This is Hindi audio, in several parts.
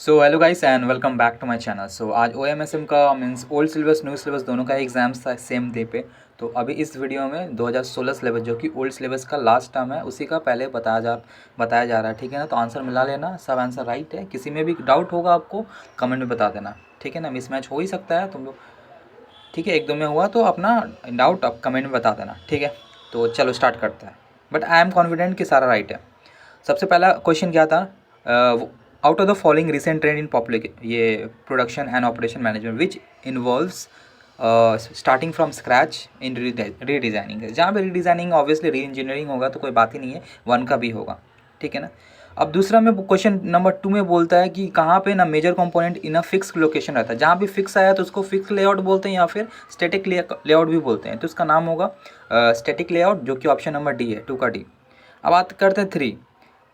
So hello guys and welcome back to my channel. So आज ओ एम एस एम का means old syllabus new syllabus दोनों का एग्जाम्स था सेम डे पे। तो अभी इस वीडियो में 2016 सिलेबस जो कि ओल्ड सिलेबस का लास्ट टर्म है उसी का पहले बताया जा रहा है, ठीक है ना। तो आंसर मिला लेना, सब आंसर राइट है। किसी में भी डाउट होगा आपको कमेंट में बता देना, ठीक है ना। मिसमैच हो ही सकता है तुम लोग, ठीक है। एक दो में हुआ तो अपना डाउट आप कमेंट में बता देना, ठीक है। तो चलो स्टार्ट करते हैं, बट आई एम कॉन्फिडेंट कि सारा राइट है। सबसे पहला क्वेश्चन क्या था, out of the following recent trend in public ये production and operation management which involves starting from scratch in redesigning. जहाँ पे रीडिज़ाइनिंग ऑब्वियसली री इंजीनियरिंग होगा तो कोई बात ही नहीं है, वन का भी होगा, ठीक है ना। अब दूसरा में क्वेश्चन नंबर 2 में बोलता है कि कहाँ पे ना major component in a fix location रहता है। जहाँ भी फिक्स आया तो उसको फिक्स लेआउट बोलते हैं या फिर स्टैटिक लेआउट भी बोलते हैं। तो उसका नाम होगा स्टैटिक लेआउट, जो कि ऑप्शन नंबर डी है, 2 का डी। अब बात करते हैं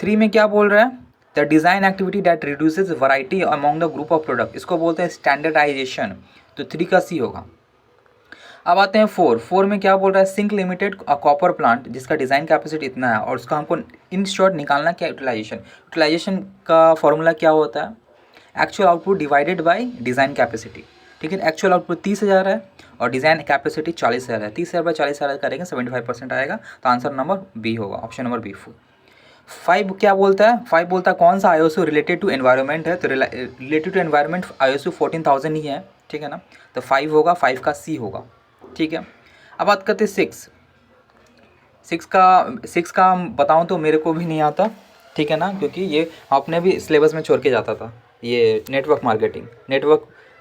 3 में क्या बोल रहा है, the design activity that reduces variety among the group of product, इसको बोलते हैं स्टैंडर्डाइजेशन। तो 3 का सी होगा। अब आते हैं 4 में क्या बोल रहा है, सिंक लिमिटेड कॉपर प्लांट जिसका डिज़ाइन कैपेसिटी इतना है और उसका हमको इन शॉर्ट निकालना क्या यूटिलाइजेशन का फॉर्मूला क्या होता है, actual output divided by design capacity, ठीक है। एक्चुअल आउटपुट 30,000 है और डिज़ाइन कैपेसिटी 40,000 है। 30,000 बाय 40,000 करेंगे 75% आएगा। तो आंसर नंबर बी होगा, ऑप्शन नंबर बी। 5 क्या बोलता है, 5 बोलता है कौन सा आईएसओ रिलेटेड टू एनवायरनमेंट है। तो रिलेटेड टू एनवायरनमेंट आईएसओ 14,000 ही है, ठीक है ना। तो 5 होगा, 5 का सी होगा, ठीक है। अब बात करते हैं 6 का बताऊं तो मेरे को भी नहीं आता, ठीक है ना, क्योंकि ये अपने भी सिलेबस में छोड़ के जाता था, ये नेटवर्क मार्केटिंग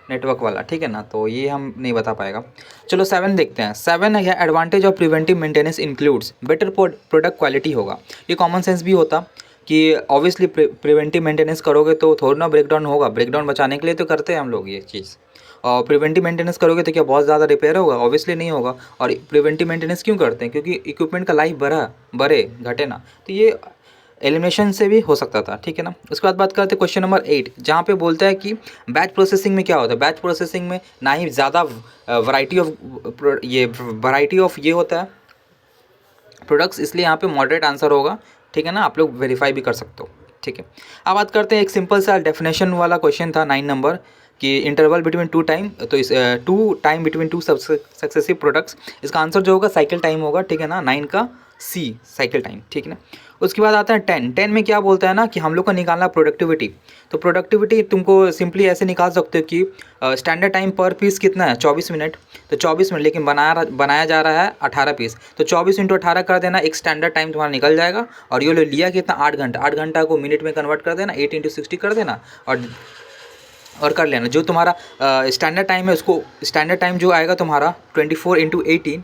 नेटवर्क वाला, ठीक है ना। तो ये हम नहीं बता पाएगा। चलो 7 देखते हैं। 7 है advantage of preventive maintenance includes better product quality होगा। ये कॉमन सेंस भी होता कि ऑब्वियसली प्रिवेंटिव मेंटेनेंस करोगे तो थोड़ा ना ब्रेकडाउन होगा। ब्रेकडाउन बचाने के लिए तो करते हैं हम लोग ये चीज़। और प्रिवेंटिव मेंटेनेंस करोगे तो क्या बहुत ज़्यादा रिपेयर होगा? ऑब्वियसली नहीं होगा। और प्रिवेंटिव मेंटेनेंस क्यों करते हैं? क्योंकि इक्विपमेंट का लाइफ बढ़े घटे ना। तो ये एलिमिनेशन से भी हो सकता था, ठीक है ना। उसके बाद बात करते हैं क्वेश्चन नंबर 8, जहाँ पे बोलता है कि बैच प्रोसेसिंग में क्या होता है। बैच प्रोसेसिंग में ना ही ज़्यादा वैरायटी ऑफ ये होता है प्रोडक्ट्स, इसलिए यहाँ पे मॉडरेट आंसर होगा, ठीक है ना। आप लोग वेरीफाई भी कर सकते हो, ठीक है। अब बात करते हैं एक सिंपल सा डेफिनेशन वाला क्वेश्चन था 9 नंबर कि इंटरवल बिटवीन 2 टाइम, तो इस 2 टाइम बिटवीन 2 सक्सेसिव प्रोडक्ट्स, इसका आंसर जो होगा साइकिल टाइम होगा, ठीक है ना। 9 का सी साइकिल टाइम, ठीक है ना। उसके बाद आता है 10 में क्या बोलता है ना कि हम लोग को निकालना प्रोडक्टिविटी। तो प्रोडक्टिविटी तुमको सिंपली ऐसे निकाल सकते हो कि स्टैंडर्ड टाइम पर पीस कितना है, 24 मिनट। तो 24 मिनट, लेकिन बनाया जा रहा है 18 पीस, तो 24 × 18 कर देना, एक स्टैंडर्ड टाइम तुम्हारा निकल जाएगा। और ये लिया कितना, 8 घंटा। 8 घंटा को मिनट में कन्वर्ट कर देना, 8 × 60 कर देना और कर लेना। जो तुम्हारा स्टैंडर्ड टाइम है उसको, स्टैंडर्ड टाइम जो आएगा तुम्हारा 24 × 18,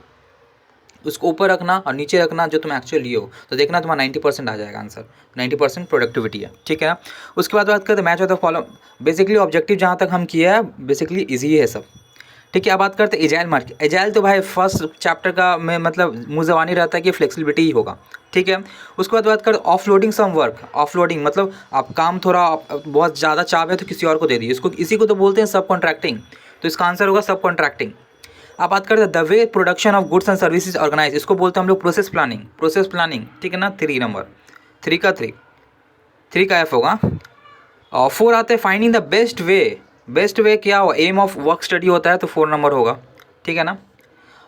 उसको ऊपर रखना और नीचे रखना जो तुम एक्चुअली लिए हो। तो देखना तुम्हारा 90% आ जाएगा आंसर। 90% प्रोडक्टिविटी है, ठीक है ना। उसके बाद बात करते हैं match of the follow. Basically objective जहाँ तक हम किया है बेसिकली ईजी है सब, ठीक है। अब बात करते हैं एजाइल मार्केट। एजाइल तो भाई फर्स्ट चैप्टर का में मतलब मुँह ज़बानी रहता है कि फ्लेक्सिबिलिटी ही होगा, ठीक है। उसके बाद बात करते ऑफलोडिंग सम वर्क। ऑफलोडिंग मतलब आप काम थोड़ा बहुत ज़्यादा चाह है तो किसी और को दे दिए, इसको इसी को तो बोलते हैं सब कॉन्ट्रैक्टिंग। तो इसका आंसर होगा सब कॉन्ट्रैक्टिंग। अब बात करते हैं the way production of goods and services organise, इसको बोलते हैं हम लोग प्रोसेस प्लानिंग, ठीक है ना। 3 नंबर, 3 का एफ होगा। और 4 आते हैं फाइंडिंग द बेस्ट वे क्या हो, एम ऑफ वर्क स्टडी होता है, तो 4 नंबर होगा, ठीक है ना।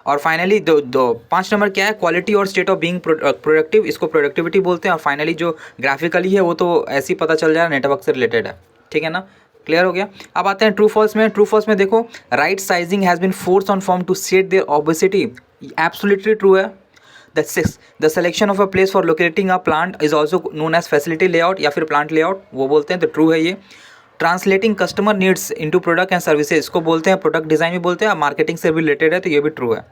और फाइनली 5 नंबर क्या है, क्वालिटी और स्टेट ऑफ बीइंग प्रोडक्टिव, इसको प्रोडक्टिविटी बोलते हैं। और फाइनली जो ग्राफिकली है वो तो ऐसे ही पता चल जाएगा, नेटवर्क से रिलेटेड है, ठीक है ना। क्लियर हो गया। अब आते हैं ट्रू फॉल्स में। ट्रू फॉल्स में देखो, right sizing has been force on form to set their obesity, absolutely true है। The selection of a place for locating a plant is also known as facility layout या फिर प्लांट लेआउट, वो बोलते हैं, तो ट्रू है ये। Translating customer needs into product and services, इसको बोलते हैं प्रोडक्ट डिजाइन भी बोलते हैं, मार्केटिंग से भी रिलेटेड है, तो ये भी ट्रू है।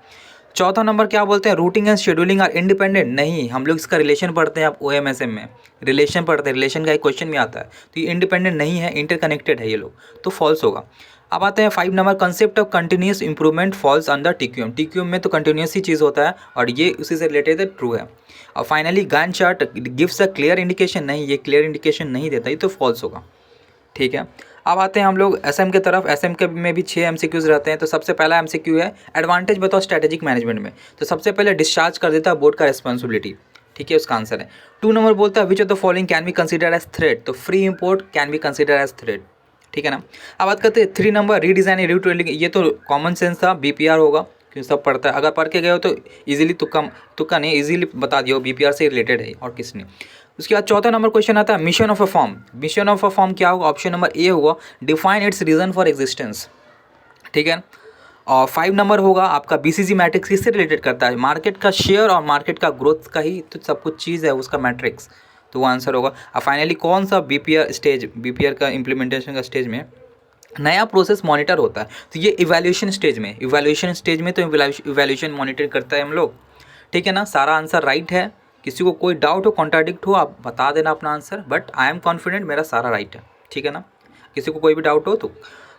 चौथा नंबर क्या बोलते हैं, routing and scheduling are independent, नहीं, हम लोग इसका रिलेशन पढ़ते हैं, आप OMSM में रिलेशन पढ़ते हैं, रिलेशन का एक क्वेश्चन भी आता है, तो ये इंडिपेंडेंट नहीं है, इंटरकनेक्टेड है ये लोग, तो फॉल्स होगा। अब आते हैं 5 number, concept of continuous improvement falls under TQM। TQM में तो कंटिन्यूस ही चीज़ होता है और ये उसी से रिलेटेड है, ट्रू है। और finally Gantt chart gives a clear indication, नहीं, ये क्लियर इंडिकेशन नहीं देता, ये तो फॉल्स होगा, ठीक है। अब आते हैं हम लोग SM के तरफ। SM के में भी 6 MCQs रहते हैं। तो सबसे पहला MCQ है एडवांटेज बताओ स्ट्रैटेजिक मैनेजमेंट में, तो सबसे पहले डिस्चार्ज कर देता है बोर्ड का रिस्पॉन्सिबिलिटी, ठीक है, उसका आंसर है। 2 नंबर बोलता है which of the following can be consider as threat, तो free import can be consider as threat, ठीक है ना। अब बात करते हैं 3 नंबर रीडिज़ाइन रीट्रेलिंग, ये तो कॉमन सेंस था, बीपीआर होगा क्योंकि सब पढ़ता है, अगर पढ़ के गए हो तो इजीली तुक्का नहीं, इजीली बता दियो बीपीआर से रिलेटेड है और किस नहीं। उसके बाद चौथा नंबर क्वेश्चन आता है mission of a form. Mission of a form क्या होगा, ऑप्शन नंबर ए होगा define it's reason for existence, ठीक है। और 5 नंबर होगा आपका बीसीजी मैट्रिक्स, किससे रिलेटेड करता है, मार्केट का शेयर और मार्केट का ग्रोथ का ही तो सब कुछ चीज़ है उसका मैट्रिक्स, तो वो आंसर होगा। और फाइनली कौन सा बीपीआर का इम्प्लीमेंटेशन का स्टेज में नया प्रोसेस मॉनिटर होता है, तो ये इवैल्यूएशन स्टेज में तो इवैल्यूएशन मॉनिटर करता है हम लोग, ठीक है ना। सारा आंसर राइट है, किसी को कोई डाउट हो कॉन्ट्राडिक्ट हो आप बता देना अपना answer, but I am confident मेरा सारा राइट है, ठीक है ना। किसी को कोई भी डाउट हो तो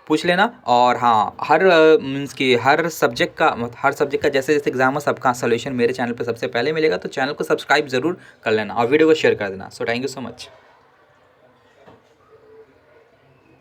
पूछ लेना। और हाँ, हर मीन्स कि हर सब्जेक्ट का जैसे जैसे एग्जाम है सबका सोल्यूशन मेरे चैनल पर सबसे पहले मिलेगा, तो चैनल को सब्सक्राइब ज़रूर कर लेना और वीडियो को शेयर कर देना। So thank you so much.